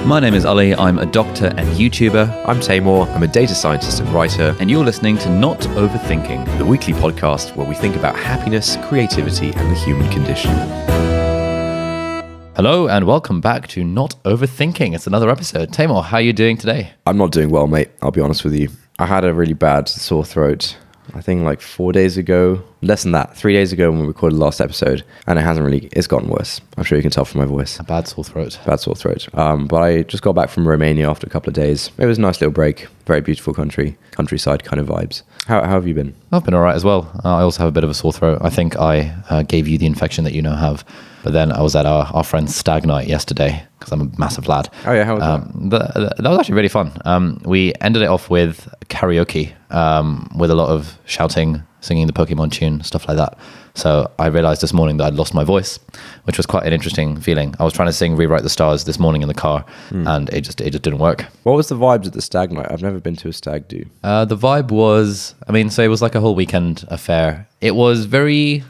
My name is Ali, I'm a doctor and YouTuber. I'm Taymor, I'm a data scientist and writer, And you're listening to Not Overthinking. the weekly podcast where we think about happiness, creativity, and the human condition. Hello and welcome back to Not Overthinking. It's another episode. Taymor, how are you doing today? I'm not doing well, mate, I'll be honest with you. I had a really bad sore throat, I think like 4 days ago. Less than that, 3 days ago when we recorded the last episode, and it's gotten worse. I'm sure you can tell from my voice. A bad sore throat. Bad sore throat. But I just got back from Romania after a couple of days. It was a nice little break. Very beautiful countryside kind of vibes. How have you been? I've been all right as well. I also have a bit of a sore throat. I think I gave you the infection that you now have. But then I was at our friend's Stag night yesterday because I'm a massive lad. Oh yeah, how was that? That was actually really fun. We ended it off with karaoke, with a lot of shouting, singing the Pokemon tune, stuff like that. So I realized this morning that I'd lost my voice, which was quite an interesting feeling. I was trying to sing Rewrite the Stars this morning in the car, and it just didn't work. What was the vibes at the Stag night? I've never been to a stag do. The vibe was, so it was like a whole weekend affair. It was very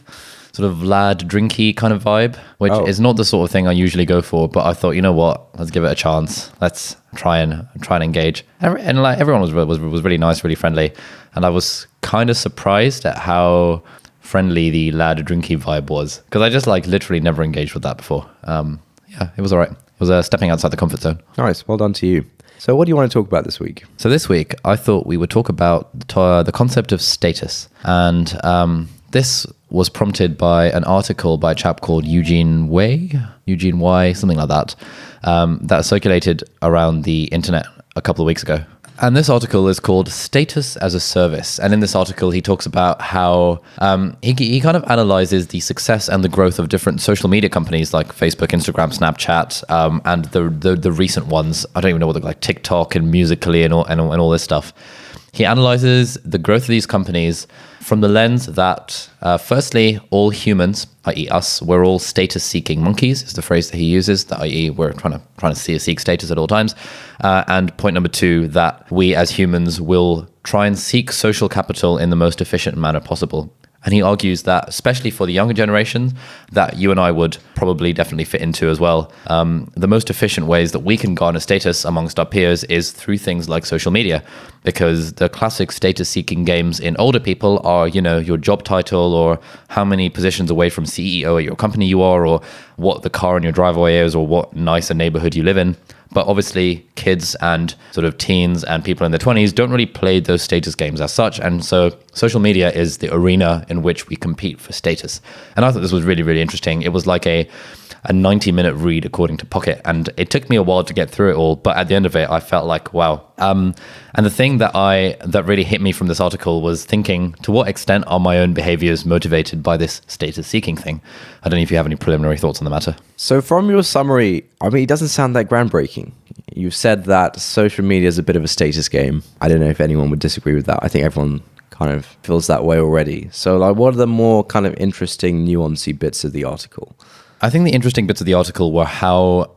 sort of lad drinky kind of vibe, which is not the sort of thing I usually go for, but I thought, you know what, let's give it a chance. Let's try and engage. And like everyone was really nice, really friendly, and I was kind of surprised at how friendly the lad drinky vibe was, because I just like literally never engaged with that before. Yeah, it was all right. It was stepping outside the comfort zone. Nice, well done to you. So what do you want to talk about this week? So this week, I thought we would talk about the concept of status. And this was prompted by an article by a chap called Eugene Y, something like that, that circulated around the internet a couple of weeks ago. And this article is called Status as a Service. And in this article, he talks about how he kind of analyzes the success and the growth of different social media companies like Facebook, Instagram, Snapchat, and the recent ones. I don't even know what they're like, TikTok and Musical.ly and all this stuff. He analyzes the growth of these companies from the lens that, firstly, all humans, i.e. us, we're all status-seeking monkeys, is the phrase that he uses, that i.e. we're trying to seek status at all times. And point number two, that we as humans will try and seek social capital in the most efficient manner possible. And he argues that, especially for the younger generations, that you and I would probably definitely fit into as well, the most efficient ways that we can garner status amongst our peers is through things like social media. Because the classic status-seeking games in older people are, your job title, or how many positions away from CEO at your company you are, or what the car in your driveway is, or what nicer neighborhood you live in. But obviously, kids and sort of teens and people in their 20s don't really play those status games as such. And so social media is the arena in which we compete for status. And I thought this was really, really interesting. It was like a 90-minute read according to Pocket. And it took me a while to get through it all. But at the end of it, I felt like, wow. And the thing that really hit me from this article was thinking, to what extent are my own behaviors motivated by this status-seeking thing? I don't know if you have any preliminary thoughts on the matter. So from your summary, it doesn't sound that groundbreaking. You've said that social media is a bit of a status game. I don't know if anyone would disagree with that. I think everyone kind of feels that way already. So like, what are the more kind of interesting, nuancy bits of the article? I think the interesting bits of the article were how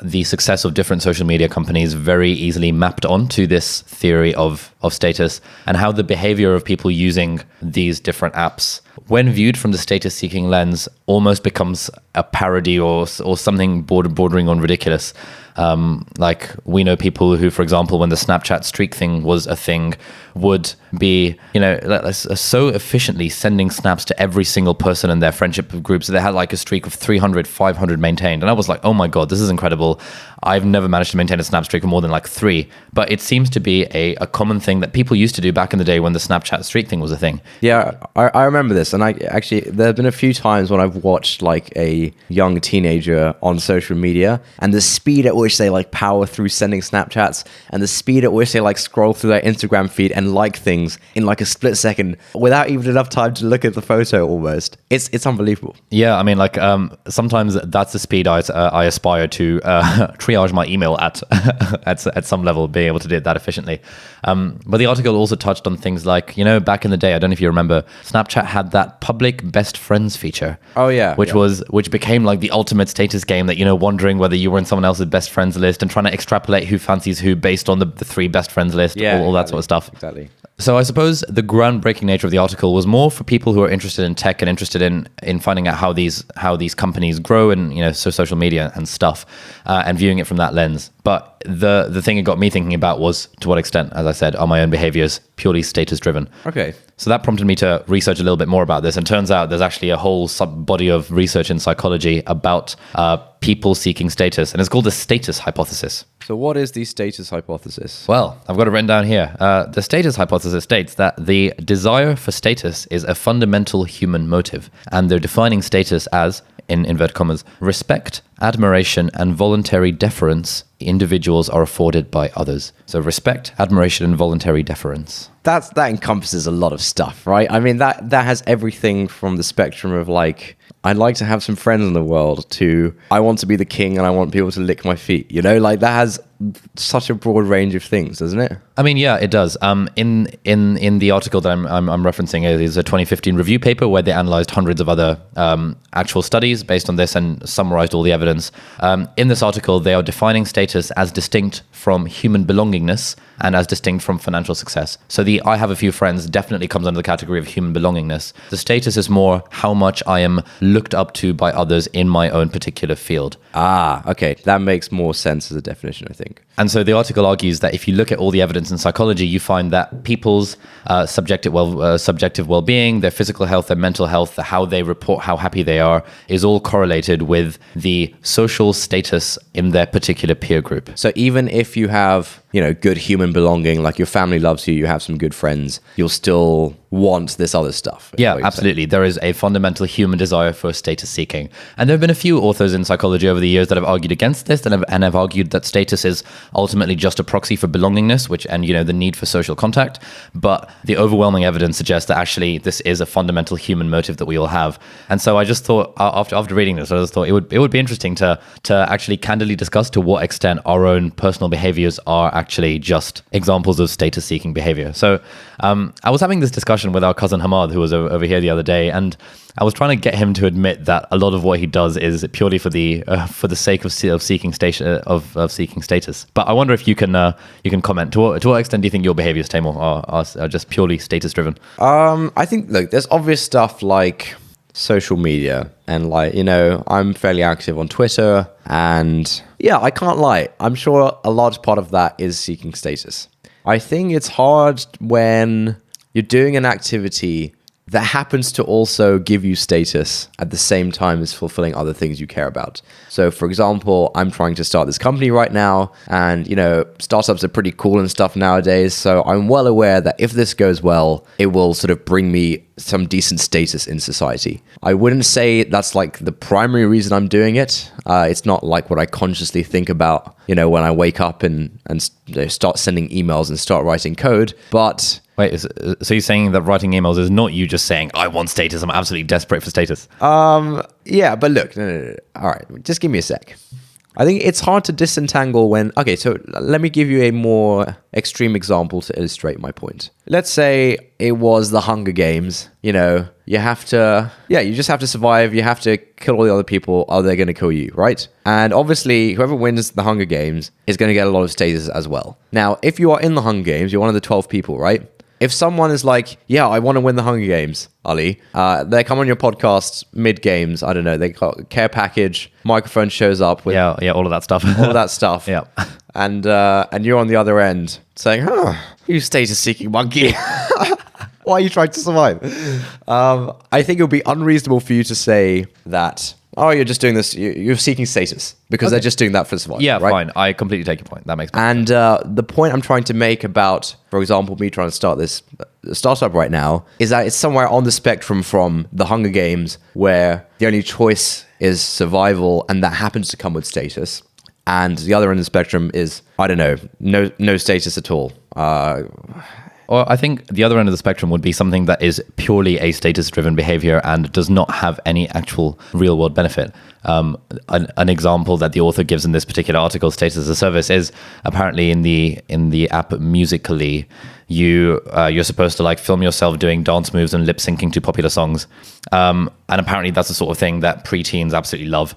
the success of different social media companies very easily mapped onto this theory of status, and how the behavior of people using these different apps, when viewed from the status-seeking lens, almost becomes a parody or something bordering on ridiculous. Like we know people who, for example, when the Snapchat streak thing was a thing, would be, so efficiently sending snaps to every single person in their friendship groups. So they had like a streak of 300, 500 maintained. And I was like, oh my God, this is incredible. I've never managed to maintain a snap streak of more than like 3. But it seems to be a common thing that people used to do back in the day when the Snapchat streak thing was a thing. Yeah, I remember this. And there have been a few times when I've watched like a young teenager on social media, and the speed at which they like power through sending Snapchats, and the speed at which they like scroll through their Instagram feed and like things in like a split second without even enough time to look at the photo almost. It's unbelievable. Yeah, sometimes that's the speed I aspire to triage my email at some level, being able to do it that efficiently. But the article also touched on things like, back in the day, I don't know if you remember, Snapchat had that public best friends feature. Oh yeah. Which became like the ultimate status game, that, wondering whether you were in someone else's best friends list and trying to extrapolate who fancies who based on the 3 best friends list, all that sort of stuff. Exactly. So I suppose the groundbreaking nature of the article was more for people who are interested in tech and interested in finding out how these companies grow and social media and stuff, and viewing it from that lens. But the thing it got me thinking about was, to what extent, as I said, are my own behaviors purely status driven? Okay. So that prompted me to research a little bit more about this, and turns out there's actually a whole body of research in psychology about people seeking status, and it's called the status hypothesis. So what is the status hypothesis? Well, I've got it written down here. The status hypothesis states that the desire for status is a fundamental human motive, and they're defining status as, in inverted commas, respect, admiration, and voluntary deference individuals are afforded by others. So respect, admiration, and voluntary deference. That encompasses a lot of stuff, right? I mean, that has everything from the spectrum of like, I'd like to have some friends in the world, to I want to be the king and I want people to lick my feet. Like that has such a broad range of things, doesn't it? I mean, yeah, it does. In the article that I'm referencing is a 2015 review paper where they analyzed hundreds of other actual studies based on this and summarized all the evidence. In this article, they are defining status as distinct from human belongingness and as distinct from financial success. So the I have a few friends definitely comes under the category of human belongingness. The status is more how much I am looked up to by others in my own particular field. Ah, okay. That makes more sense as a definition, I think. And so the article argues that if you look at all the evidence in psychology, you find that people's subjective well-being, their physical health, their mental health, how they report how happy they are, is all correlated with the social status in their particular peer group. So even if you have, good human belonging, like your family loves you, you have some good friends, you'll still want this other stuff. Yeah, absolutely. There is a fundamental human desire for status seeking. And there have been a few authors in psychology over the years that have argued against this and have argued that status is ultimately just a proxy for belongingness, and the need for social contact. But the overwhelming evidence suggests that actually this is a fundamental human motive that we all have. And so I just thought, after reading this, I just thought it would be interesting to actually candidly discuss to what extent our own personal behaviors are actually just examples of status seeking behavior. So I was having this discussion with our cousin Hamad, who was over here the other day, and I was trying to get him to admit that a lot of what he does is purely for the sake of seeking status. But I wonder if you can comment to what extent do you think your behaviors, Taimur, are just purely status driven? I think, look, there's obvious stuff like social media, and I'm fairly active on Twitter, and yeah, I can't lie, I'm sure a large part of that is seeking status. I think it's hard when you're doing an activity that happens to also give you status at the same time as fulfilling other things you care about. So for example, I'm trying to start this company right now, and startups are pretty cool and stuff nowadays. So I'm well aware that if this goes well, it will sort of bring me some decent status in society. I wouldn't say that's like the primary reason I'm doing it. It's not like what I consciously think about, when I wake up and start sending emails and start writing code. But wait, so you're saying that writing emails is not you just saying, I want status, I'm absolutely desperate for status? Yeah, but look, no. All right, just give me a sec. I think it's hard to disentangle when... Okay, so let me give you a more extreme example to illustrate my point. Let's say it was the Hunger Games. You just have to survive. You have to kill all the other people, or they're going to kill you, right? And obviously, whoever wins the Hunger Games is going to get a lot of status as well. Now, if you are in the Hunger Games, you're one of the 12 people, right? If someone is like, yeah, I want to win the Hunger Games, Ali, they come on your podcast mid-games, I don't know, they got care package, microphone shows up with... Yeah, all of that stuff. All of that stuff. Yeah. And you're on the other end saying, you status-seeking monkey. Why are you trying to survive? I think it would be unreasonable for you to say that, you're just doing this, you're seeking status, because they're just doing that for survival. Yeah, right? fine. I completely take your point. That makes sense. And the point I'm trying to make about, for example, me trying to start this startup right now, is that it's somewhere on the spectrum from the Hunger Games, where the only choice is survival, and that happens to come with status. And the other end of the spectrum is, I don't know, no status at all. Or I think the other end of the spectrum would be something that is purely a status-driven behavior and does not have any actual real-world benefit. An example that the author gives in this particular article, Status as a Service, is apparently in the app Musical.ly, you're supposed to film yourself doing dance moves and lip syncing to popular songs, and apparently that's the sort of thing that preteens absolutely love.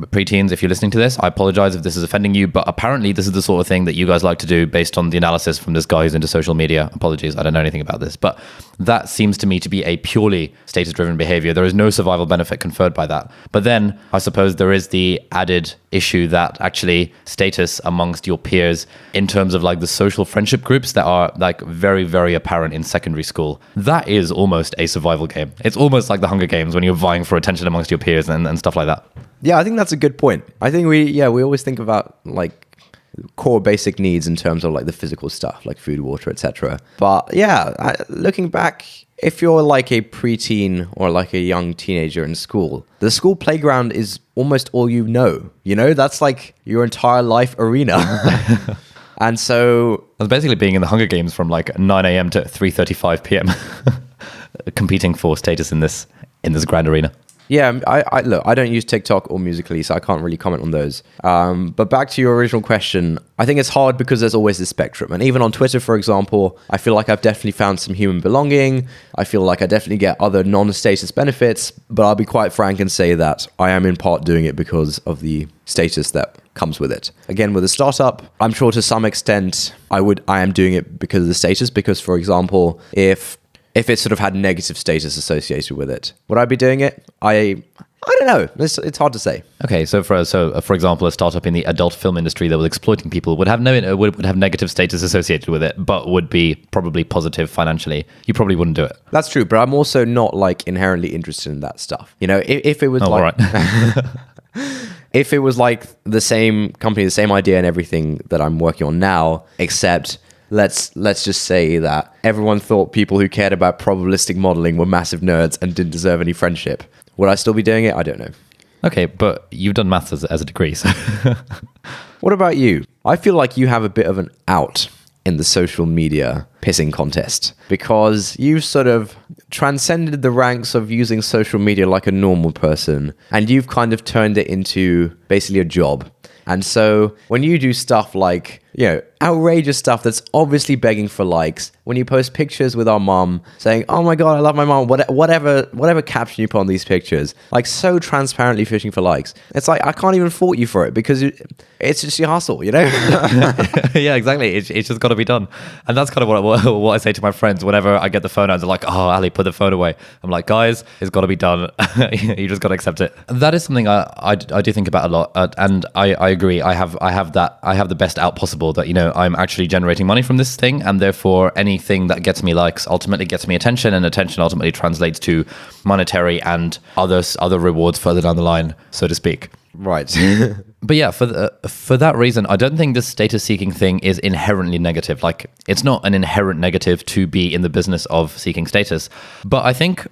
preteens, if you're listening to this, I apologize if this is offending you, but apparently this is the sort of thing that you guys like to do based on the analysis from this guy who's into social media. Apologies, I don't know anything about this, but that seems to me to be a purely status-driven behavior. There is no survival benefit conferred by that. But then I suppose there is the added issue that actually status amongst your peers in terms of like the social friendship groups that are like very, very apparent in secondary school, that is almost a survival game. It's almost like the Hunger Games when you're vying for attention amongst your peers and stuff like that. Yeah, I think that's a good point. I think we always think about like core basic needs in terms of like the physical stuff, like food, water, etc. But yeah, looking back, if you're like a preteen or like a young teenager in school, the school playground is almost all you know. You know, that's like your entire life arena. And so that's basically being in the Hunger Games from like 9 a.m. to 3:35 p.m. competing for status in this grand arena. Yeah, I look, I don't use TikTok or Musical.ly, so I can't really comment on those. But back to your original question, I think it's hard because there's always this spectrum. And even on Twitter, for example, I feel like I've definitely found some human belonging. I feel like I definitely get other non-status benefits, but I'll be quite frank and say that I am in part doing it because of the status that comes with it. Again, with a startup, I'm sure to some extent I am doing it because of the status, because for example, if it sort of had negative status associated with it, would I be doing it? I don't know. It's hard to say. Okay, so for example, a startup in the adult film industry that was exploiting people would have negative status associated with it, but would be probably positive financially. You probably wouldn't do it. That's true, but I'm also not like inherently interested in that stuff. You know, if it was all right. If it was like the same company, the same idea and everything that I'm working on now, except let's just say that everyone thought people who cared about probabilistic modeling were massive nerds and didn't deserve any friendship, would I still be doing it? I don't know. Okay, but you've done maths as a degree, so... What about you? I feel like you have a bit of an out in the social media pissing contest because you've sort of transcended the ranks of using social media like a normal person, and you've kind of turned it into basically a job. And so when you do stuff like, you know, outrageous stuff that's obviously begging for likes, when you post pictures with our mom saying, oh my God, I love my mom, whatever caption you put on these pictures, like so transparently fishing for likes, it's like, I can't even fault you for it because it's just your hustle, you know? Yeah, exactly. It's just got to be done. And that's kind of what I say to my friends whenever I get the phone out. They're like, oh, Ali, put the phone away. I'm like, guys, it's got to be done. You just got to accept it. That is something I do think about a lot. And I agree. I have the best out possible that, you know, I'm actually generating money from this thing, and therefore anything that gets me likes ultimately gets me attention, and attention ultimately translates to monetary and other rewards further down the line, so to speak. Right. But yeah, for that reason, I don't think this status seeking thing is inherently negative. Like, it's not an inherent negative to be in the business of seeking status. But I think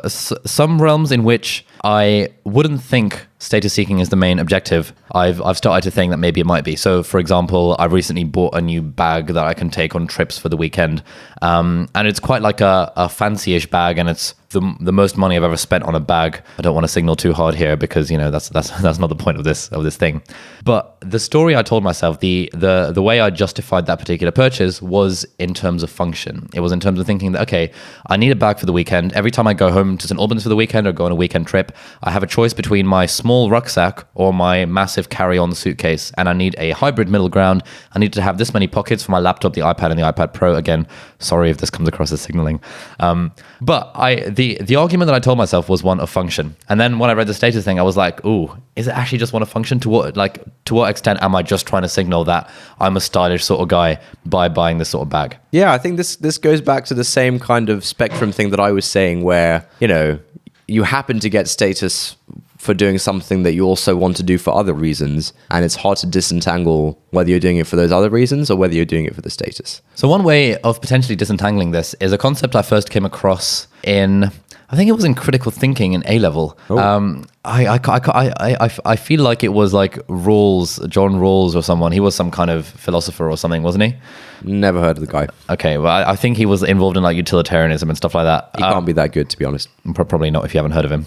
some realms in which I wouldn't think status seeking is the main objective, I've started to think that maybe it might be. So, for example, I recently bought a new bag that I can take on trips for the weekend, and it's quite like a fancy-ish bag, and it's the most money I've ever spent on a bag. I don't want to signal too hard here because, you know, that's not the point of this thing. But the story I told myself, the way I justified that particular purchase was in terms of function. It was in terms of thinking that, okay, I need a bag for the weekend. Every time I go home to St. Albans for the weekend or go on a weekend trip, I have a choice between my small rucksack or my massive carry-on suitcase, and I need a hybrid middle ground. I need to have this many pockets for my laptop, the iPad, and the iPad Pro. Again, sorry if this comes across as signaling. But the argument that I told myself was one of function. And then when I read the status thing, I was like, ooh, is it actually just one of function? To what extent am I just trying to signal that I'm a stylish sort of guy by buying this sort of bag? Yeah, I think this goes back to the same kind of spectrum thing that I was saying where, you know, you happen to get status for doing something that you also want to do for other reasons, and it's hard to disentangle whether you're doing it for those other reasons or whether you're doing it for the status. So one way of potentially disentangling this is a concept I first came across in, I think it was in critical thinking in A-level. Oh. I feel like it was like John Rawls or someone. He was some kind of philosopher or something, wasn't he? Never heard of the guy. Okay, well, I think he was involved in like utilitarianism and stuff like that. He can't be that good, to be honest. Probably not if you haven't heard of him.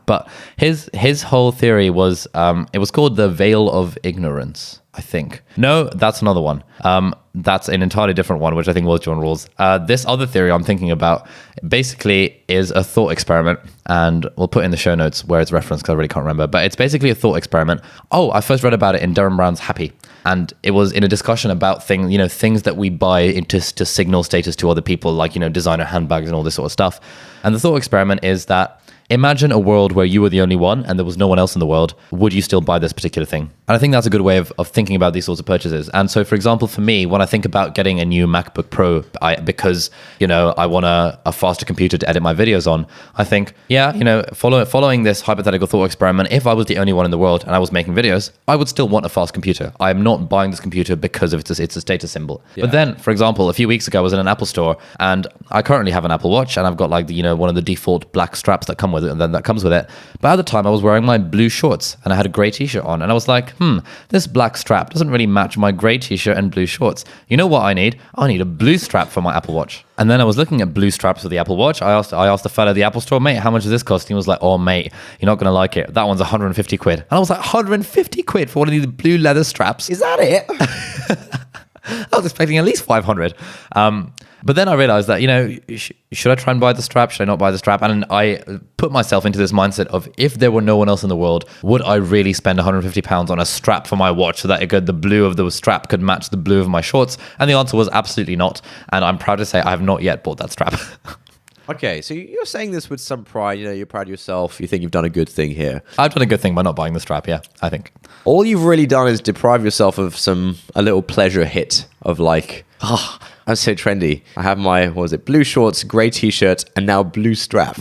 But his whole theory was, it was called the veil of ignorance, I think. No, that's another one. That's an entirely different one, which I think was John Rawls. This other theory I'm thinking about basically is a thought experiment. and we'll put in the show notes where it's referenced because I really can't remember. But it's basically a thought experiment. Oh, I first read about it in Derren Brown's Happy, and it was in a discussion about things that we buy to signal status to other people, like designer handbags and all this sort of stuff. And the thought experiment is that imagine a world where you were the only one and there was no one else in the world. Would you still buy this particular thing? And I think that's a good way of thinking about these sorts of purchases. And so, for example, for me, when I think about getting a new MacBook Pro, because I want a faster computer to edit my videos on, I think, following this hypothetical thought experiment, if I was the only one in the world and I was making videos, I would still want a fast computer. I am not buying this computer because of it's a status symbol. Yeah. But then, for example, a few weeks ago, I was in an Apple store, and I currently have an Apple Watch, and I've got one of the default black straps that come with it, and then that comes with it. But at the time, I was wearing my blue shorts, and I had a grey t-shirt on, and I was like, this black strap doesn't really match my grey t-shirt and blue shorts. You know what I need? I need a blue strap for my Apple Watch. And then I was looking at blue straps for the Apple Watch. I asked the fella at the Apple store, mate, how much does this cost? And he was like, oh, mate, you're not going to like it. That one's 150 quid. And I was like, 150 quid for one of these blue leather straps? Is that it? I was expecting at least 500. But then I realized that, should I try and buy the strap? Should I not buy the strap? And I put myself into this mindset of, if there were no one else in the world, would I really spend £150 on a strap for my watch so that the blue of the strap could match the blue of my shorts? And the answer was absolutely not. And I'm proud to say I have not yet bought that strap. Okay, so you're saying this with some pride. You're proud of yourself. You think you've done a good thing here. I've done a good thing by not buying the strap, yeah, I think. All you've really done is deprive yourself of a little pleasure hit of like, I'm so trendy. I have my, blue shorts, grey t-shirt, and now blue strap.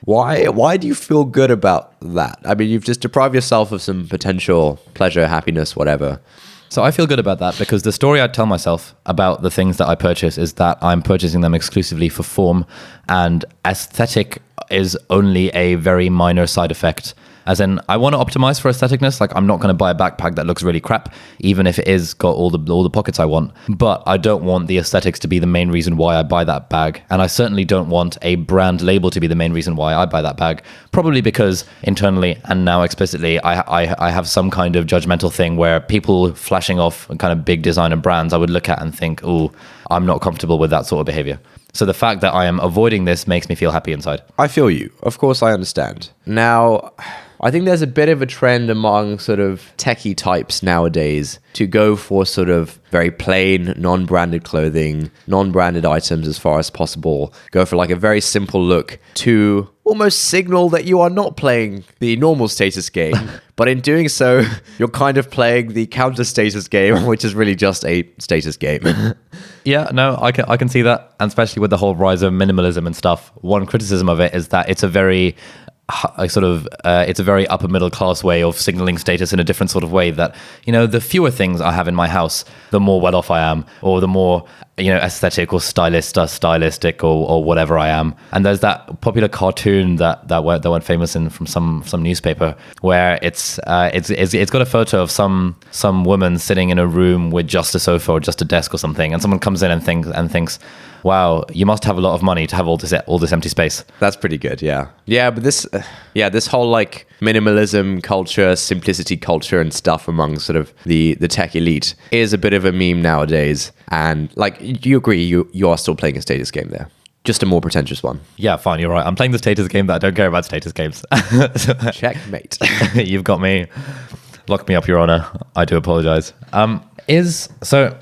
Why do you feel good about that? I mean, you've just deprived yourself of some potential pleasure, happiness, whatever. So I feel good about that because the story I tell myself about the things that I purchase is that I'm purchasing them exclusively for form, and aesthetic is only a very minor side effect. As in, I want to optimize for aestheticness. Like, I'm not going to buy a backpack that looks really crap, even if it is got all the pockets I want. But I don't want the aesthetics to be the main reason why I buy that bag. And I certainly don't want a brand label to be the main reason why I buy that bag. Probably because internally and now explicitly, I have some kind of judgmental thing where people flashing off kind of big designer brands, I would look at and think, oh, I'm not comfortable with that sort of behavior. So the fact that I am avoiding this makes me feel happy inside. I feel you. Of course, I understand. Now, I think there's a bit of a trend among sort of techie types nowadays to go for sort of very plain, non-branded clothing, non-branded items as far as possible. Go for like a very simple look to almost signal that you are not playing the normal status game, but in doing so, you're kind of playing the counter status game, which is really just a status game. Yeah, no, I can see that, and especially with the whole rise of minimalism and stuff. One criticism of it is that it's a very it's a very upper middle class way of signaling status in a different sort of way that, the fewer things I have in my house, the more well off I am, or the more, aesthetic or stylistic or whatever I am. And there's that popular cartoon that went famous from some newspaper where it's got a photo of some woman sitting in a room with just a sofa or just a desk or something, and someone comes in and thinks, wow, you must have a lot of money to have all this empty space. That's pretty good, yeah. Yeah, but this whole like minimalism culture, simplicity culture and stuff among sort of the tech elite is a bit of a meme nowadays. And like, you agree, you are still playing a status game there. Just a more pretentious one. Yeah, fine, you're right. I'm playing the status game that I don't care about status games. Checkmate. You've got me. Lock me up, Your Honor. I do apologize. So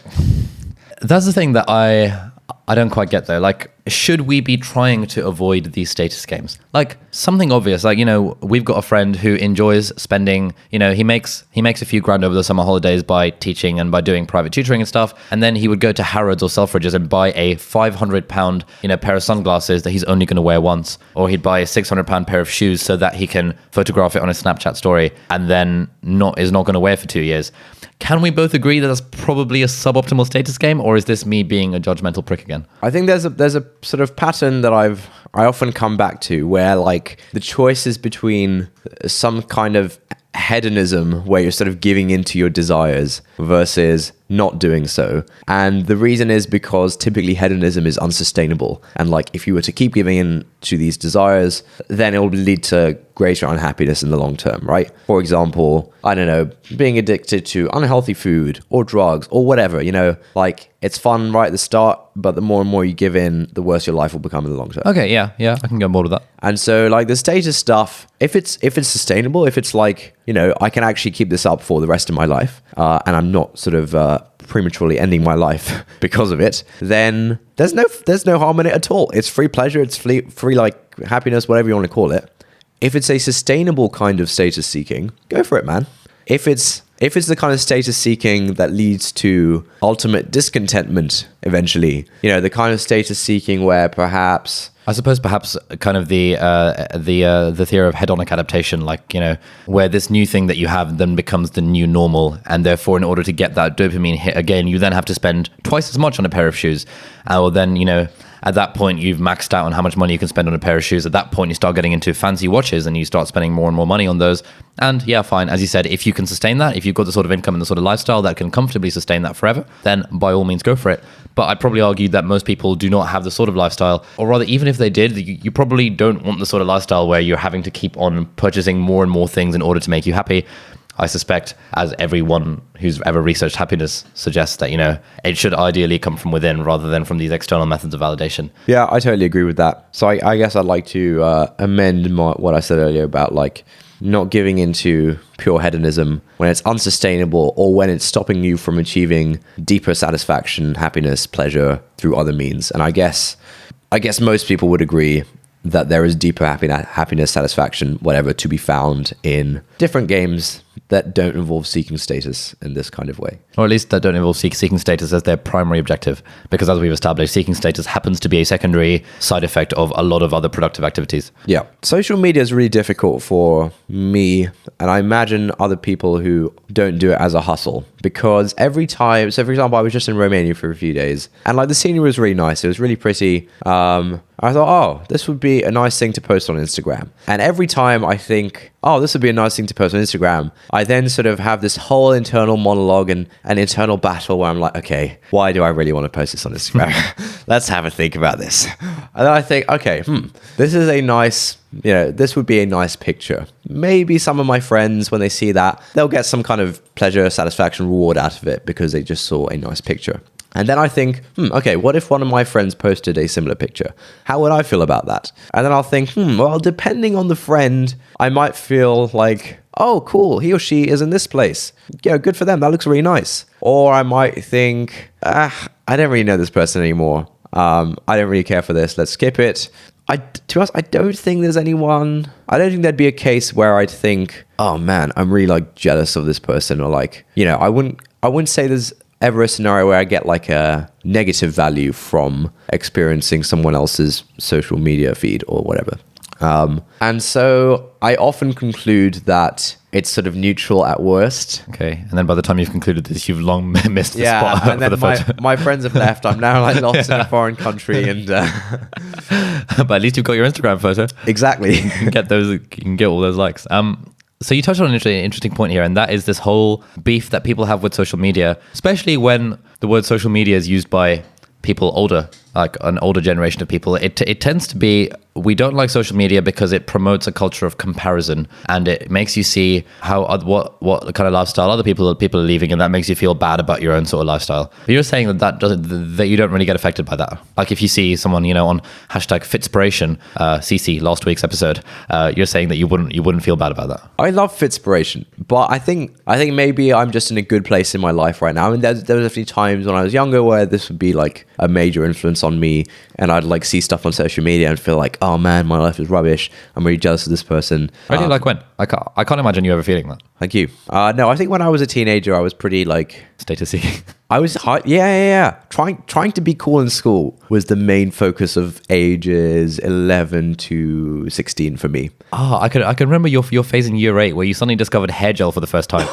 that's the thing that I don't quite get though. Like, should we be trying to avoid these status games? Like, something obvious, like, we've got a friend who enjoys spending, he makes a few grand over the summer holidays by teaching and by doing private tutoring and stuff. And then he would go to Harrods or Selfridges and buy a £500, pair of sunglasses that he's only going to wear once. Or he'd buy a £600 pair of shoes so that he can photograph it on his Snapchat story and then is not going to wear for 2 years. Can we both agree that that's probably a suboptimal status game, or is this me being a judgmental prick again? I think there's a sort of pattern that I often come back to where like the choice is between some kind of hedonism where you're sort of giving into your desires versus not doing so. And the reason is because typically hedonism is unsustainable. And like, if you were to keep giving in to these desires, then it will lead to greater unhappiness in the long term, right? For example, I don't know, being addicted to unhealthy food or drugs or whatever, like it's fun right at the start, but the more and more you give in, the worse your life will become in the long term. Okay, yeah, I can go on board with that. And so like the status stuff, if it's sustainable, if it's like, I can actually keep this up for the rest of my life, and I'm not sort of prematurely ending my life because of it, then there's no harm in it at all. It's free pleasure, it's free like happiness, whatever you want to call it. If it's a sustainable kind of status seeking, go for it, man. If it's the kind of status seeking that leads to ultimate discontentment eventually, the kind of status seeking where perhaps kind of the theory of hedonic adaptation, like, where this new thing that you have then becomes the new normal, and therefore in order to get that dopamine hit again, you then have to spend twice as much on a pair of shoes, or then, at that point, you've maxed out on how much money you can spend on a pair of shoes. At that point, you start getting into fancy watches and you start spending more and more money on those. And yeah, fine. As you said, if you can sustain that, if you've got the sort of income and the sort of lifestyle that can comfortably sustain that forever, then by all means, go for it. But I'd probably argue that most people do not have the sort of lifestyle, or rather, even if they did, you probably don't want the sort of lifestyle where you're having to keep on purchasing more and more things in order to make you happy. I suspect, as everyone who's ever researched happiness suggests, that, it should ideally come from within rather than from these external methods of validation. Yeah, I totally agree with that. So I guess I'd like to amend what I said earlier about like not giving into pure hedonism when it's unsustainable or when it's stopping you from achieving deeper satisfaction, happiness, pleasure through other means. And I guess most people would agree that there is deeper happiness, satisfaction, whatever, to be found in different games that don't involve seeking status in this kind of way. Or at least that don't involve seeking status as their primary objective. Because as we've established, seeking status happens to be a secondary side effect of a lot of other productive activities. Yeah. Social media is really difficult for me, and I imagine other people who don't do it as a hustle. Because every time, so for example, I was just in Romania for a few days, and like the scenery was really nice. It was really pretty. I thought, oh, this would be a nice thing to post on Instagram. And every time I think, oh, this would be a nice thing to post on Instagram, I then sort of have this whole internal monologue and an internal battle where I'm like, okay, why do I really want to post this on Instagram? Let's have a think about this. And then I think, okay, this is a nice, this would be a nice picture. Maybe some of my friends, when they see that, they'll get some kind of pleasure, satisfaction, reward out of it because they just saw a nice picture. And then I think, okay, what if one of my friends posted a similar picture? How would I feel about that? And then I'll think, well, depending on the friend, I might feel like, oh, cool, he or she is in this place. Yeah, good for them. That looks really nice. Or I might think, I don't really know this person anymore. I don't really care for this. Let's skip it. To be honest, I don't think there's anyone. I don't think there'd be a case where I'd think, oh man, I'm really like jealous of this person, or like, I wouldn't say there's ever a scenario where I get like a negative value from experiencing someone else's social media feed or whatever. And so I often conclude that it's sort of neutral at worst. Okay. And then by the time you've concluded this, you've long missed the spot. And then my friends have left. I'm now like lost in a foreign country, and but at least you've got your Instagram photo. Exactly. You can get all those likes. So you touched on an interesting point here, and that is this whole beef that people have with social media, especially when the word social media is used by people older, like an older generation of people. It tends to be, we don't like social media because it promotes a culture of comparison, and it makes you see how what kind of lifestyle other people are living, and that makes you feel bad about your own sort of lifestyle. But you're saying that you don't really get affected by that. Like if you see someone, on #Fitspiration, CC last week's episode, you're saying that you wouldn't feel bad about that. I love Fitspiration, but I think maybe I'm just in a good place in my life right now. I mean, there was a few times when I was younger where this would be like a major influence on me, and I'd like see stuff on social media and feel like, oh man, my life is rubbish. I'm really jealous of this person. Really? Like when? I can't imagine you ever feeling that. Thank you. No, I think when I was a teenager, I was pretty like status-seeking. I was yeah. Trying to be cool in school was the main focus of ages 11 to 16 for me. I can remember your phase in year 8 where you suddenly discovered hair gel for the first time.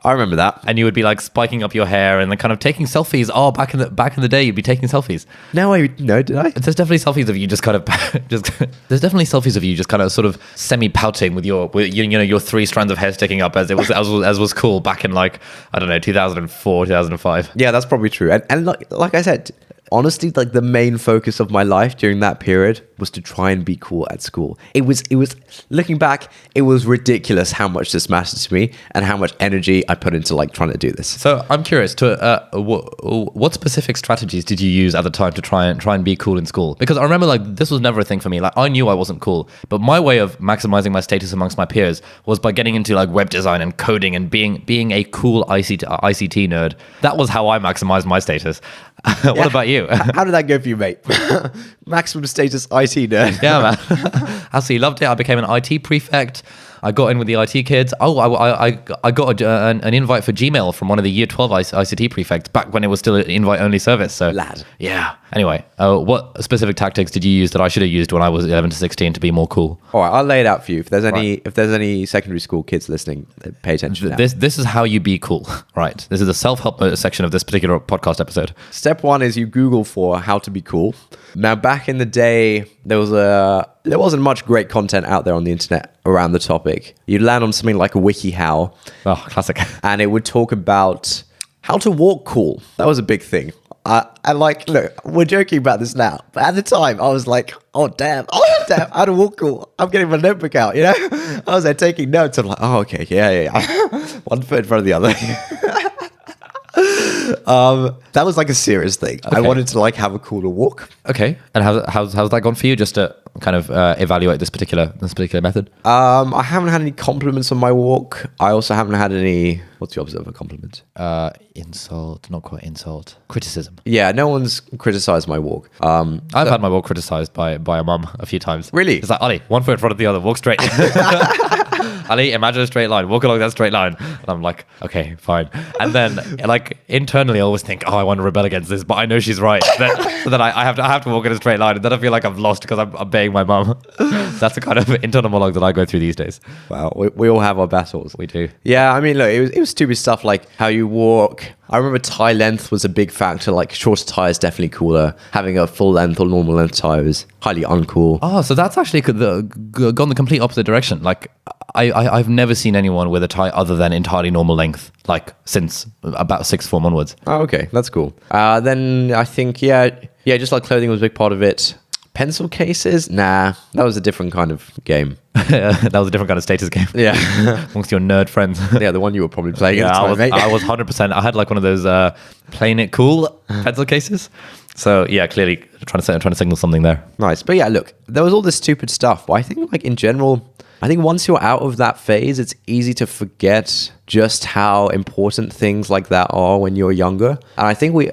I remember that. And you would be like spiking up your hair and then kind of taking selfies. Oh, back in the day, you'd be taking selfies. No, did I? There's definitely selfies of you just kind of there's definitely selfies of you just kind of sort of semi pouting with your 3 strands of hair sticking up as was cool back in like, I don't know, 2004, 2005. Yeah, that's probably true. And like I said, honestly, like the main focus of my life during that period was to try and be cool at school. It was looking back, it was ridiculous how much this mattered to me and how much energy I put into like trying to do this. So I'm curious to what specific strategies did you use at the time to try and be cool in school? Because I remember like this was never a thing for me. Like I knew I wasn't cool, but my way of maximizing my status amongst my peers was by getting into like web design and coding and being a cool ICT nerd. That was how I maximized my status. What about you? How did that go for you, mate? Maximum status IT nerd. Yeah, man. Absolutely loved it. I became an IT prefect. I got in with the IT kids. Oh, I got an invite for Gmail from one of the year 12 ICT prefects back when it was still an invite-only service. So, lad. Yeah. Anyway, what specific tactics did you use that I should have used when I was 11 to 16 to be more cool? All right, I'll lay it out for you. If there's any secondary school kids listening, pay attention. This is how you be cool, right? This is the self-help section of this particular podcast episode. Step 1 is you Google for how to be cool. Now, back in the day, there wasn't much great content out there on the internet around the topic. You'd land on something like a WikiHow. Oh, classic. And it would talk about how to walk cool. That was a big thing. I like, look, we're joking about this now, but at the time I was like, oh damn, how to walk cool. I'm getting my notebook out, you know? I was there taking notes. I'm like, oh, okay, yeah. One foot in front of the other. That was like a serious thing. Okay. I wanted to like have a cooler walk. Okay, and how's that gone for you? Just to kind of evaluate this particular method. I haven't had any compliments on my walk. I also haven't had any. What's the opposite of a compliment? Insult, not quite insult. Criticism. Yeah, no one's criticized my walk. I've had my walk criticized by a mum a few times. Really? It's like, Ali, one foot in front of the other, walk straight. Ali, imagine a straight line, walk along that straight line. And I'm like, okay, fine. And then like internally I always think, oh, I want to rebel against this, but I know she's right. So then I have to walk in a straight line, and then I feel like I've lost because I'm obeying my mum. That's the kind of internal monologue that I go through these days. Wow, we all have our battles. We do. Yeah, I mean, look, it was stupid stuff like how you walk. I remember tie length was a big factor. Like shorter tie is definitely cooler. Having a full length or normal length tie was highly uncool. Oh, so that's actually gone the complete opposite direction. Like I've never seen anyone with a tie other than entirely normal length, like since about sixth form onwards. Oh, okay, that's cool. Then I think yeah, just like clothing was a big part of it. Pencil cases? Nah, that was a different kind of game. That was a different kind of status game. Yeah. Amongst your nerd friends. Yeah, the one you were probably playing yeah, at the time, mate. I was 100%. I had like one of those playing it cool pencil cases. So yeah, clearly trying to signal something there. Nice. But yeah, look, there was all this stupid stuff. But I think like in general, I think once you're out of that phase, it's easy to forget just how important things like that are when you're younger. And I think we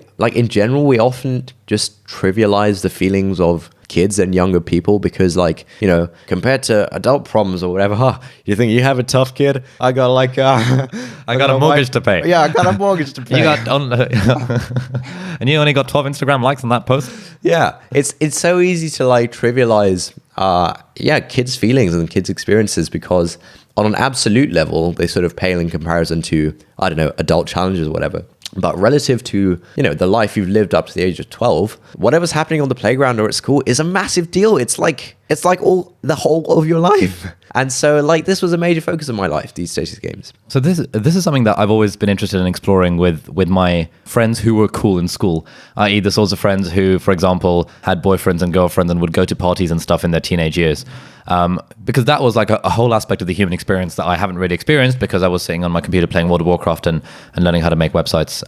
often just trivialize the feelings of kids and younger people because, like, you know, compared to adult problems or whatever, you think you have a tough kid? I got like I got a mortgage to pay. Yeah, I got a mortgage to pay. You got and you only got 12 Instagram likes on that post. Yeah, it's so easy to like trivialize kids' feelings and kids' experiences because on an absolute level they sort of pale in comparison to, I don't know, adult challenges or whatever. But relative to, you know, the life you've lived up to the age of 12, whatever's happening on the playground or at school is a massive deal. It's like the whole of your life. And so like this was a major focus of my life, these status games. So this is something that I've always been interested in exploring with my friends who were cool in school, i.e. the sorts of friends who, for example, had boyfriends and girlfriends and would go to parties and stuff in their teenage years. Because that was like a whole aspect of the human experience that I haven't really experienced because I was sitting on my computer playing World of Warcraft and learning how to make websites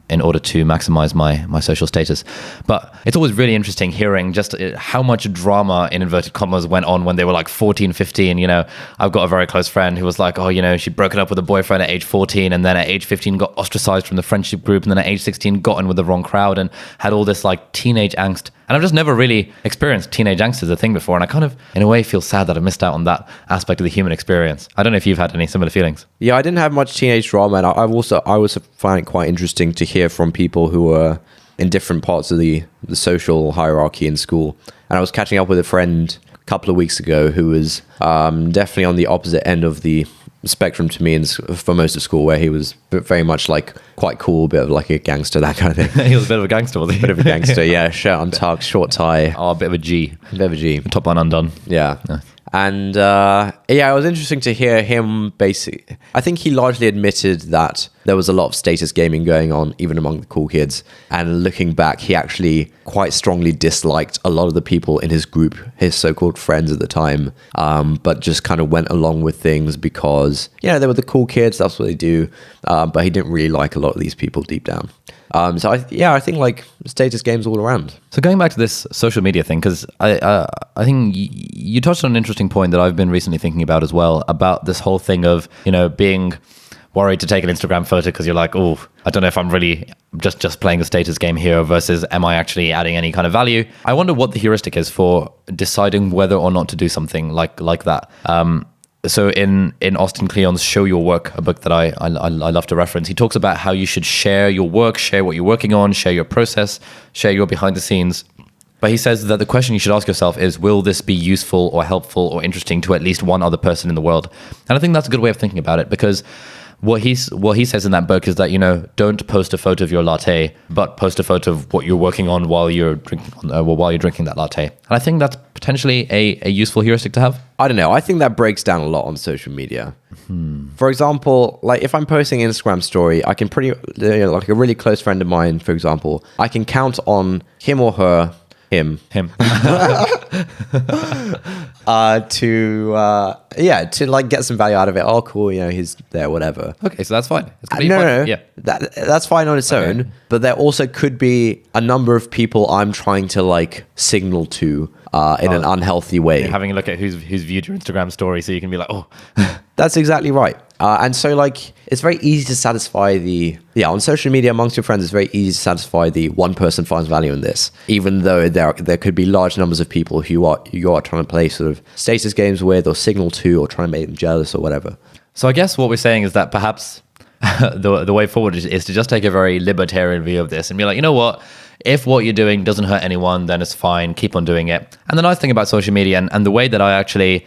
in order to maximize my social status. But it's always really interesting hearing just how much drama in inverted commas went on when they were like 14, 15. You know, I've got a very close friend who was like, oh, you know, she'd broken up with a boyfriend at age 14 and then at age 15 got ostracized from the friendship group and then at age 16 got in with the wrong crowd and had all this like teenage angst. And I've just never really experienced teenage angst as a thing before. And I kind of, in a way, feel sad that I missed out on that aspect of the human experience. I don't know if you've had any similar feelings. Yeah, I didn't have much teenage drama. And I also find it quite interesting to hear from people who are in different parts of the social hierarchy in school. And I was catching up with a friend a couple of weeks ago who was definitely on the opposite end of the spectrum to me for most of school, where he was very much like quite cool, bit of like a gangster, that kind of thing. He was a bit of a gangster, was he? Bit of a gangster, yeah. Shirt untucked, short tie. Oh, a bit of a G. A bit of a G. Top line undone. Yeah. And it was interesting to hear him basically. I think he largely admitted that there was a lot of status gaming going on, even among the cool kids. And looking back, he actually quite strongly disliked a lot of the people in his group, his so-called friends at the time, but just kind of went along with things because, they were the cool kids, that's what they do. But he didn't really like a lot of these people deep down. So I think like status games all around. So going back to this social media thing, because I think you touched on an interesting point that I've been recently thinking about as well, about this whole thing of, being worried to take an Instagram photo because you're like, oh, I don't know if I'm really just playing a status game here versus am I actually adding any kind of value? I wonder what the heuristic is for deciding whether or not to do something like that. So in Austin Kleon's Show Your Work, a book that I love to reference, he talks about how you should share your work, share what you're working on, share your process, share your behind the scenes. But he says that the question you should ask yourself is, will this be useful or helpful or interesting to at least one other person in the world? And I think that's a good way of thinking about it, because what he says in that book is that, don't post a photo of your latte, but post a photo of what you're working on while you're drinking that latte. And I think that's potentially a useful heuristic to have. I don't know. I think that breaks down a lot on social media. For example, like if I'm posting an Instagram story, I can like a really close friend of mine, for example, I can count on him or her, him. To like get some value out of it. Oh, cool, he's there, whatever. Okay, so that's fine. No. Yeah, that's fine on its own. But there also could be a number of people I'm trying to like signal to in an unhealthy way. You're having a look at who's viewed your Instagram story, so you can be like, oh. That's exactly right. And so like it's very easy to satisfy on social media amongst your friends, it's very easy to satisfy the one person finds value in this, even though there could be large numbers of people who you are trying to play sort of status games with or signal to or trying to make them jealous or whatever. So I guess what we're saying is that perhaps the way forward is to just take a very libertarian view of this and be like, you know what? If what you're doing doesn't hurt anyone, then it's fine. Keep on doing it. And the nice thing about social media and the way that I actually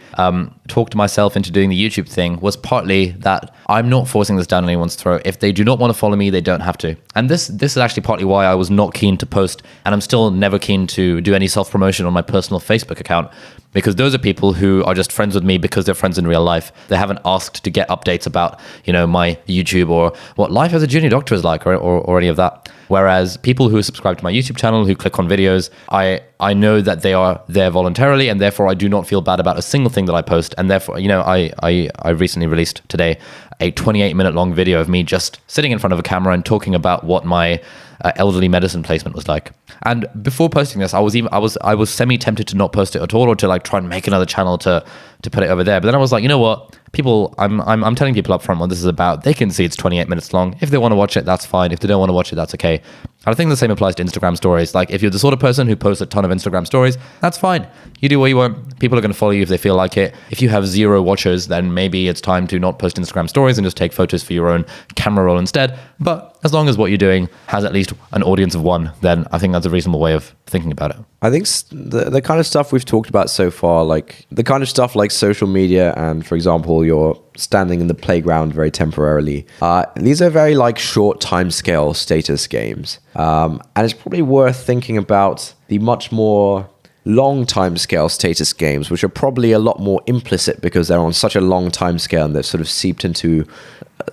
talked myself into doing the YouTube thing was partly that I'm not forcing this down anyone's throat. If they do not want to follow me, they don't have to. And this is actually partly why I was not keen to post, and I'm still never keen to do any self-promotion on my personal Facebook account, because those are people who are just friends with me because they're friends in real life. They haven't asked to get updates about, my YouTube or what life as a junior doctor is like or any of that. Whereas people who subscribe to my YouTube channel, who click on videos, I know that they are there voluntarily, and therefore I do not feel bad about a single thing that I post. And therefore, I recently released today a 28-minute long video of me just sitting in front of a camera and talking about what my elderly medicine placement was like. And before posting this, I was semi-tempted to not post it at all, or to like try and make another channel to put it over there. But then I was like, you know what? People, I'm telling people up front what this is about. They can see it's 28 minutes long. If they want to watch it, that's fine. If they don't want to watch it, that's okay. And I think the same applies to Instagram stories. Like if you're the sort of person who posts a ton of Instagram stories, that's fine. You do what you want. People are going to follow you if they feel like it. If you have 0 watchers, then maybe it's time to not post Instagram stories and just take photos for your own camera roll instead. But as long as what you're doing has at least an audience of 1, then I think that's a reasonable way of thinking about it. I think the kind of stuff we've talked about so far, like the kind of stuff like social media and, for example, you're standing in the playground very temporarily. These are very like short time scale status games. And it's probably worth thinking about the much more long time scale status games, which are probably a lot more implicit because they're on such a long time scale and they've sort of seeped into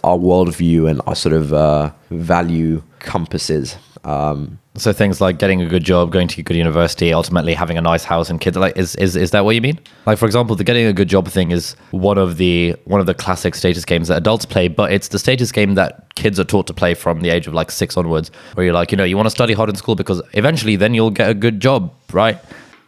our worldview and our sort of value compasses. So things like getting a good job, going to a good university, ultimately having a nice house and kids. Like, is that what you mean? Like, for example, the getting a good job thing is one of the classic status games that adults play, but it's the status game that kids are taught to play from the age of like 6 onwards, where you're like, you want to study hard in school because eventually then you'll get a good job, right?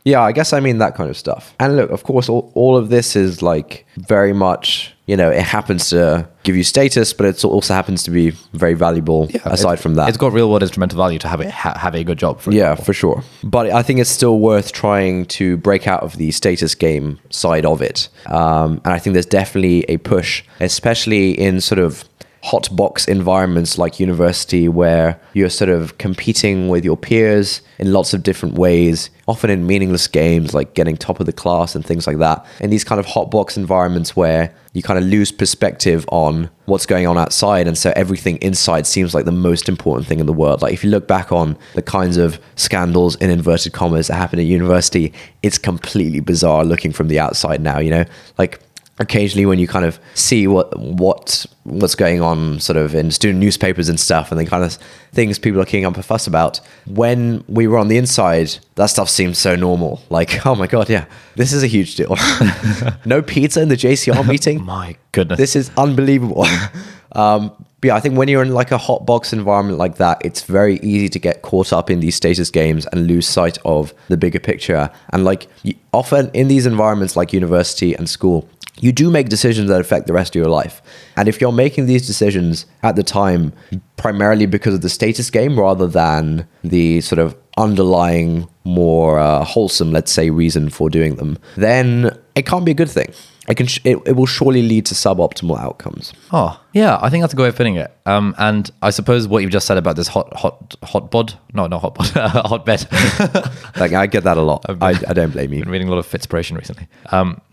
Yeah, I guess I mean that kind of stuff. And look, of course, all of this is like very much, it happens to give you status, but it also happens to be very valuable aside from that. It's got real world instrumental value to have a good job. For sure. But I think it's still worth trying to break out of the status game side of it. And I think there's definitely a push, especially in sort of hot box environments like university, where you're sort of competing with your peers in lots of different ways, often in meaningless games like getting top of the class and things like that. In these kind of hot box environments where you kind of lose perspective on what's going on outside, and so everything inside seems like the most important thing in the world. Like if you look back on the kinds of scandals in inverted commas that happened at university, it's completely bizarre looking from the outside now, like occasionally when you kind of see what's going on sort of in student newspapers and stuff, and the kind of things people are kicking up a fuss about, when we were on the inside, that stuff seemed so normal. Like, oh my God, yeah, this is a huge deal. No pizza in the JCR meeting? My goodness. This is unbelievable. But yeah, I think when you're in like a hot box environment like that, it's very easy to get caught up in these status games and lose sight of the bigger picture. And like often in these environments like university and school, you do make decisions that affect the rest of your life. And if you're making these decisions at the time primarily because of the status game rather than the sort of underlying more wholesome, let's say, reason for doing them, then it can't be a good thing. It will surely lead to suboptimal outcomes. Oh, yeah, I think that's a good way of putting it. And I suppose what you've just said about this hotbed. Like, I get that a lot. I don't blame you. I've been reading a lot of Fitspiration recently.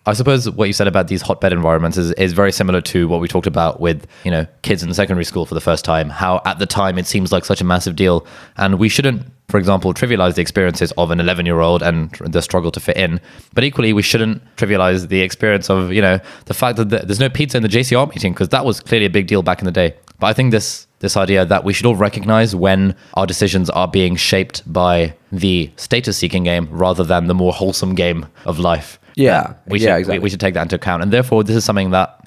I suppose what you said about these hotbed environments is very similar to what we talked about with, kids in secondary school for the first time, how at the time it seems like such a massive deal. And we shouldn't, for example, trivialize the experiences of an 11-year-old and the struggle to fit in. But equally, we shouldn't trivialize the experience of, the fact that there's no pizza in the JCR meeting, because that was clearly a big deal back in the day. But I think this idea that we should all recognize when our decisions are being shaped by the status-seeking game rather than the more wholesome game of life. Yeah, exactly. We should take that into account, and therefore this is something that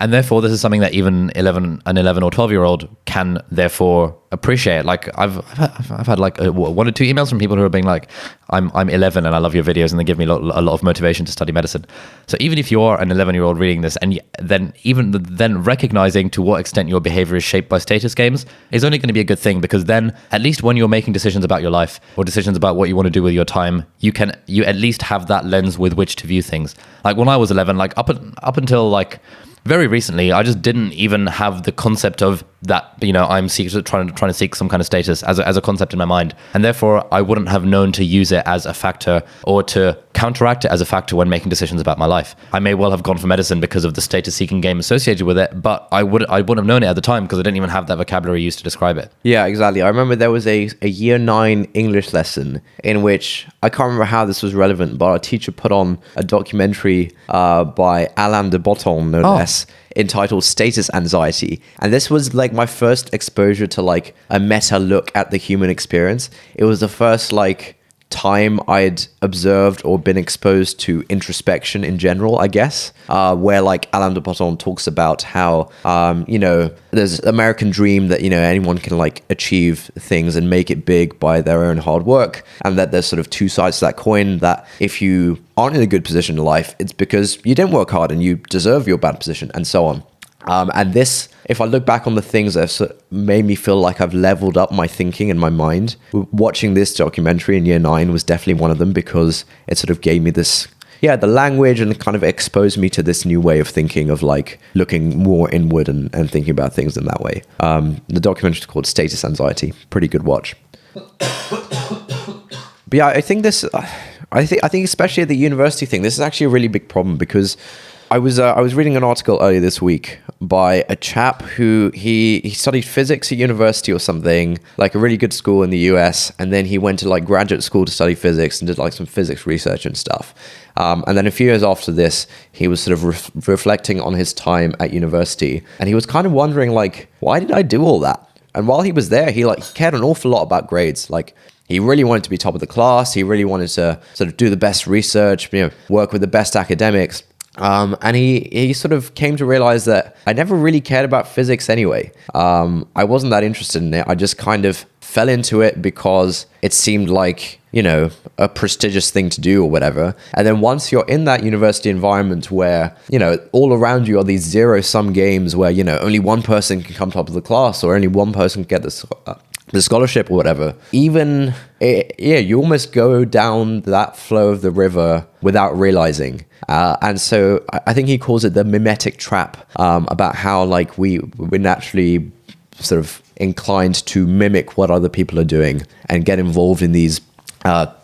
even an 11 or 12-year-old can therefore appreciate. Like I've had like 1 or 2 emails from people who are being like, I'm 11 and I love your videos, and they give me a lot of motivation to study medicine. So even if you're an 11-year-old reading this, and then recognizing to what extent your behavior is shaped by status games is only going to be a good thing, because then at least when you're making decisions about your life or decisions about what you want to do with your time, you at least have that lens with which to view things. Like when I was 11, like up until like very recently, I just didn't even have the concept of that, I'm trying to seek some kind of status as a concept in my mind. And therefore, I wouldn't have known to use it as a factor or to counteract it as a factor when making decisions about my life. I may well have gone for medicine because of the status-seeking game associated with it, but I wouldn't have known it at the time because I didn't even have that vocabulary used to describe it. Yeah, exactly. I remember there was a year 9 English lesson in which, I can't remember how this was relevant, but our teacher put on a documentary by Alain de Botton, no less, entitled Status Anxiety. And this was like my first exposure to like a meta look at the human experience. It was the first like time I'd observed or been exposed to introspection in general, I guess, where like Alain de Botton talks about how, there's an American dream that, anyone can like achieve things and make it big by their own hard work. And that there's sort of 2 sides to that coin, that if you aren't in a good position in life, it's because you didn't work hard and you deserve your bad position, and so on. And this, if I look back on the things that have made me feel like I've leveled up my thinking and my mind, watching this documentary in year 9 was definitely one of them, because it sort of gave me this, the language, and kind of exposed me to this new way of thinking, of like looking more inward and thinking about things in that way. The documentary is called Status Anxiety. Pretty good watch. But yeah, I think especially at the university thing, this is actually a really big problem, because I was reading an article earlier this week by a chap who he studied physics at university or something, like a really good school in the US, and then he went to like graduate school to study physics and did like some physics research and stuff. And then a few years after this, he was sort of reflecting on his time at university, and he was kind of wondering like, why did I do all that? And while he was there, he cared an awful lot about grades. Like, he really wanted to be top of the class. He really wanted to sort of do the best research, work with the best academics. And he sort of came to realize that I never really cared about physics anyway. I wasn't that interested in it. I just kind of fell into it because it seemed like, a prestigious thing to do or whatever. And then once you're in that university environment where, all around you are these zero-sum games where, only one person can come top of the class, or only one person can get the scholarship or whatever, you almost go down that flow of the river without realizing. And so I think he calls it the mimetic trap, about how like we're naturally sort of inclined to mimic what other people are doing and get involved in these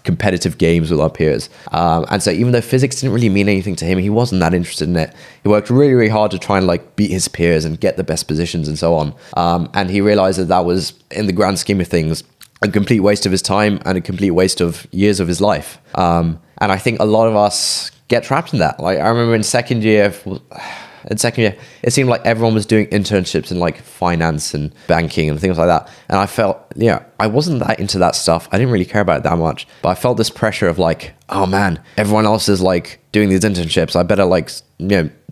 competitive games with our peers. And so even though physics didn't really mean anything to him, he wasn't that interested in it. He worked really, really hard to try and like beat his peers and get the best positions and so on. And he realized that was, in the grand scheme of things, a complete waste of his time and a complete waste of years of his life. And I think a lot of us get trapped in that. Like, I remember in second year, in second year, it seemed like everyone was doing internships in like finance and banking and things like that. And I felt, I wasn't that into that stuff. I didn't really care about it that much. But I felt this pressure of like, oh man, everyone else is like doing these internships. I better like,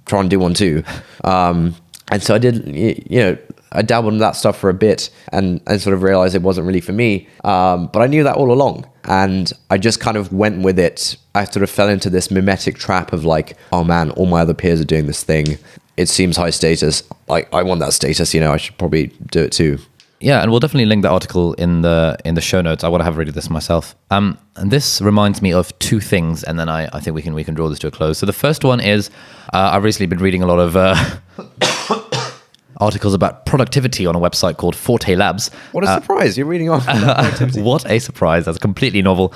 try and do one too. And so I did, I dabbled in that stuff for a bit and sort of realized it wasn't really for me. But I knew that all along. And I just kind of went with it. I sort of fell into this mimetic trap of like, oh man, all my other peers are doing this thing. It seems high status. Like, I want that status, I should probably do it too. Yeah, and we'll definitely link the article in the show notes. I want to have read this myself. And this reminds me of two things, and then I think we can draw this to a close. So the first one is I've recently been reading a lot of articles about productivity on a website called Forte Labs. What a surprise! You're reading on productivity. What a surprise! That's completely novel.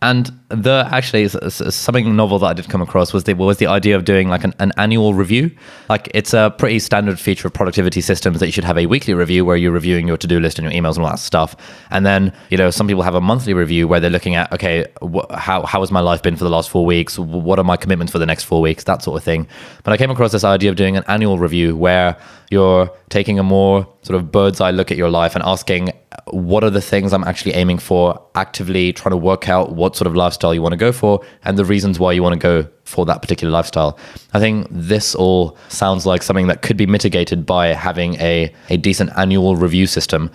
And something novel that I did come across was the idea of doing like an annual review. Like, it's a pretty standard feature of productivity systems that you should have a weekly review where you're reviewing your to-do list and your emails and all that stuff. And then, some people have a monthly review where they're looking at, okay, how has my life been for the last 4 weeks? What are my commitments for the next 4 weeks? That sort of thing. But I came across this idea of doing an annual review where you're taking a more sort of bird's eye look at your life and asking, what are the things I'm actually aiming for, actively trying to work out what sort of lifestyle you want to go for and the reasons why you want to go for that particular lifestyle. I think this all sounds like something that could be mitigated by having a decent annual review system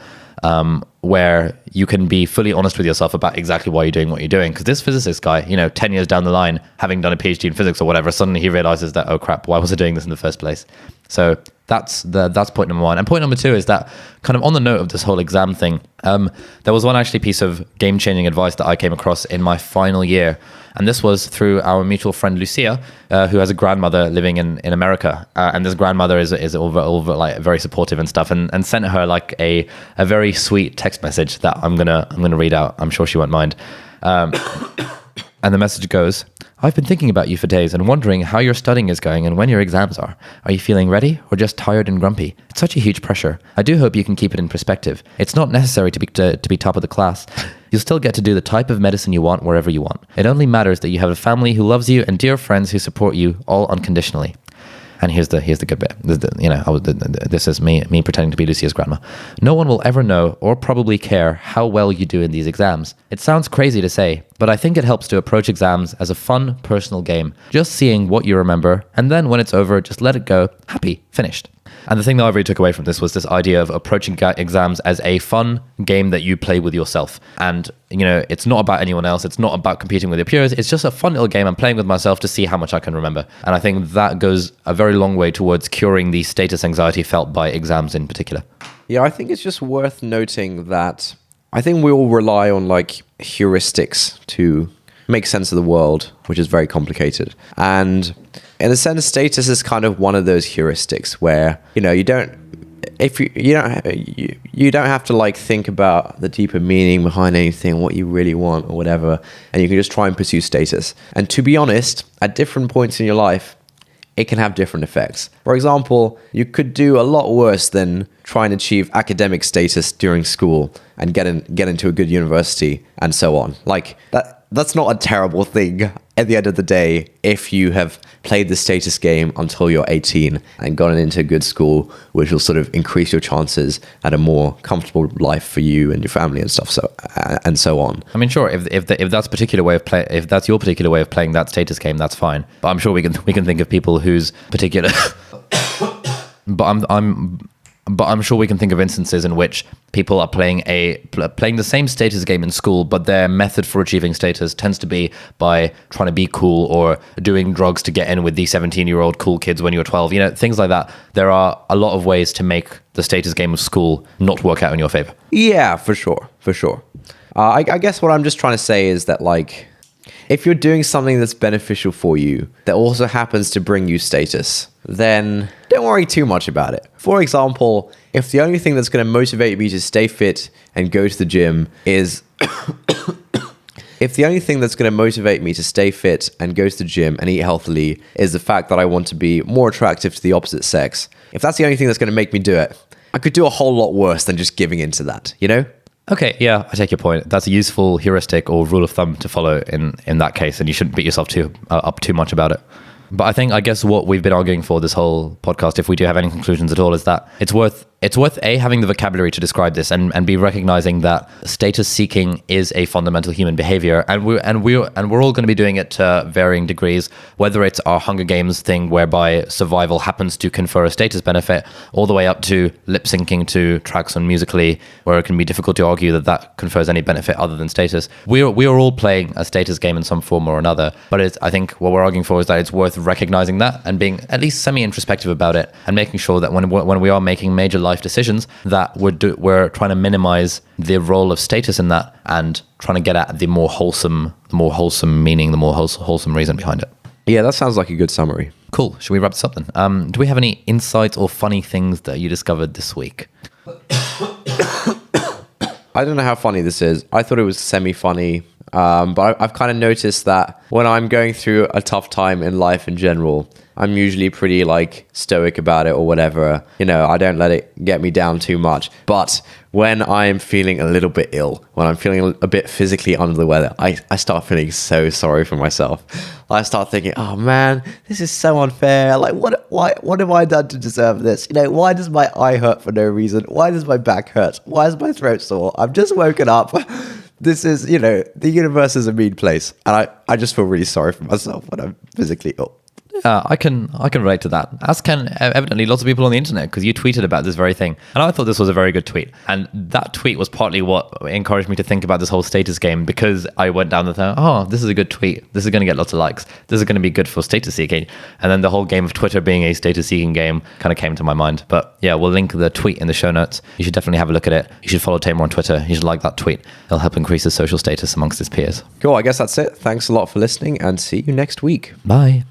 where you can be fully honest with yourself about exactly why you're doing what you're doing. Because this physicist guy, 10 years down the line, having done a PhD in physics or whatever, suddenly he realizes that, oh crap, why was I doing this in the first place? So that's point number one. And point number two is that, kind of on the note of this whole exam thing, there was one actually piece of game-changing advice that I came across in my final year. And this was through our mutual friend Lucia, who has a grandmother living in America. And this grandmother is over like very supportive and stuff, and sent her like a very sweet text message that I'm gonna read out. I'm sure she won't mind. And the message goes, I've been thinking about you for days and wondering how your studying is going and when your exams are. Are you feeling ready or just tired and grumpy? It's such a huge pressure. I do hope you can keep it in perspective. It's not necessary to be top of the class. You'll still get to do the type of medicine you want wherever you want. It only matters that you have a family who loves you and dear friends who support you all unconditionally. And here's the good bit. This is me pretending to be Lucia's grandma. No one will ever know or probably care how well you do in these exams. It sounds crazy to say, but I think it helps to approach exams as a fun, personal game. Just seeing what you remember, and then when it's over, just let it go. Happy, finished. And the thing that I really took away from this was this idea of approaching exams as a fun game that you play with yourself. And, it's not about anyone else. It's not about competing with your peers. It's just a fun little game I'm playing with myself to see how much I can remember. And I think that goes a very long way towards curing the status anxiety felt by exams in particular. Yeah, I think it's just worth noting that I think we all rely on like heuristics to make sense of the world, which is very complicated. And in a sense, status is kind of one of those heuristics where, you don't have to like think about the deeper meaning behind anything, what you really want or whatever, and you can just try and pursue status. And to be honest, at different points in your life, it can have different effects. For example, you could do a lot worse than try and achieve academic status during school and get into a good university and so on. Like that's not a terrible thing at the end of the day if you have played the status game until you're 18 and gotten into a good school, which will sort of increase your chances at a more comfortable life for you and your family and stuff. So on. I mean, sure, if that's particular way of if that's your particular way of playing that status game, that's fine. But I'm sure we can think of people whose particular. But I'm sure we can think of instances in which people are playing the same status game in school, but their method for achieving status tends to be by trying to be cool or doing drugs to get in with the 17-year-old cool kids when you're 12. Things like that. There are a lot of ways to make the status game of school not work out in your favor. Yeah, for sure. I guess what I'm just trying to say is that, like, if you're doing something that's beneficial for you that also happens to bring you status, then don't worry too much about it. For example, if the only thing that's going to motivate me to stay fit and go to the gym is if the only thing that's going to motivate me to stay fit and go to the gym and eat healthily is the fact that I want to be more attractive to the opposite sex, if that's the only thing that's going to make me do it, I could do a whole lot worse than just giving into that, Okay, yeah, I take your point. That's a useful heuristic or rule of thumb to follow in that case, and you shouldn't beat yourself up too much about it. But I guess what we've been arguing for this whole podcast, if we do have any conclusions at all, is that it's worth A, having the vocabulary to describe this, and B, recognizing that status seeking is a fundamental human behavior, and we're all going to be doing it to varying degrees, whether it's our Hunger Games thing whereby survival happens to confer a status benefit, all the way up to lip syncing to tracks on Musically, where it can be difficult to argue that confers any benefit other than status. We are all playing a status game in some form or another, but I think what we're arguing for is that it's worth recognizing that and being at least semi-introspective about it, and making sure that when we are making major life decisions, that we're trying to minimize the role of status in that, and trying to get at the more wholesome meaning, the more wholesome reason behind it. Yeah, that sounds like a good summary. Cool. Should we wrap this up then? Do we have any insights or funny things that you discovered this week? I don't know how funny this is. I thought it was semi-funny, but I've kind of noticed that when I'm going through a tough time in life in general, I'm usually pretty like stoic about it or whatever. I don't let it get me down too much. But when I'm feeling a little bit ill, when I'm feeling a bit physically under the weather, I start feeling so sorry for myself. I start thinking, oh man, this is so unfair. Like, what have I done to deserve this? Why does my eye hurt for no reason? Why does my back hurt? Why is my throat sore? I've just woken up. This is, the universe is a mean place. And I just feel really sorry for myself when I'm physically ill. I can relate to that, as can evidently lots of people on the internet, because you tweeted about this very thing, and I thought this was a very good tweet. And that tweet was partly what encouraged me to think about this whole status game, because I went down the thing, this is a good tweet, this is going to get lots of likes, this is going to be good for status seeking, and then the whole game of Twitter being a status seeking game kind of came to my mind. But yeah, we'll link the tweet in the show notes. You should definitely have a look at it. You should follow Tamer on Twitter. You should like that tweet. It'll help increase his social status amongst his peers. Cool, I guess that's it. Thanks a lot for listening, and see you next week. Bye.